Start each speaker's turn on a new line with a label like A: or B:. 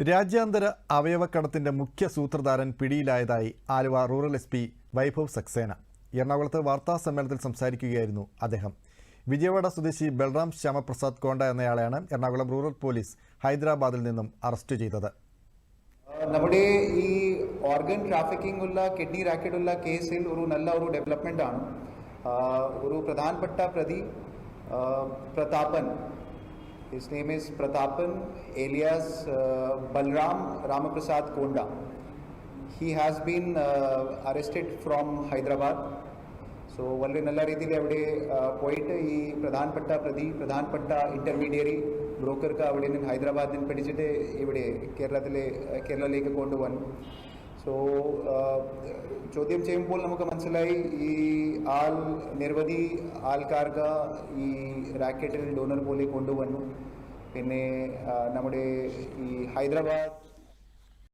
A: രാജ്യാന്തര അവയവക്കടത്തിന്റെ മുഖ്യ സൂത്രധാരൻ പിടിയിലായതായി Aluva rural SP. Vaibhav Saxena. എറണാകുളത്ത് വാർത്താ സമ്മേളനത്തിൽ സംസാരിക്കുകയായിരുന്നു അദ്ദേഹം. വിജയവാഡ സ്വദേശി ബൽറാം ശ്യാമപ്രസാദ് കോണ്ട എന്നയാളെയാണ് എറണാകുളം റൂറൽ പോലീസ് ഹൈദരാബാദിൽ നിന്നും അറസ്റ്റ് ചെയ്തത്.
B: നമ്മുടെ ഈ ഓർഗൻ ട്രാഫിക്കിംഗ് ഉള്ള കിഡ്നി റാക്കറ്റ് ഉള്ള കേസിൽ ഒരു നല്ല ഒരു ഡെവലപ്മെന്റ് ആണ്. ഒരു പ്രധാനപ്പെട്ട പ്രതി Prathapan, his name is Pratapan alias Balram Ramaprasad Konda. He has been arrested from Hyderabad. So വളരെ നല്ല രീതിയിൽ അവിടെ പോയിട്ട് ഈ പ്രധാനപ്പെട്ട ഇന്റർമീഡിയറി ബ്രോക്കർക്ക് അവിടെ നിന്ന് ഹൈദരാബാദിൽ നിന്ന് പിടിച്ചിട്ട് ഇവിടെ കേരളത്തിലേക്ക് കൊണ്ടുവന്നു. സോ ചോദ്യം ചെയ്യുമ്പോൾ നമുക്ക് മനസ്സിലായി ഈ നിരവധി ആൾക്കാർക്ക് ഈ റാക്കറ്റിൽ ഡോണർ പോലെ കൊണ്ടുവന്നു. പിന്നെ നമ്മുടെ ഈ ഹൈദരാബാദ്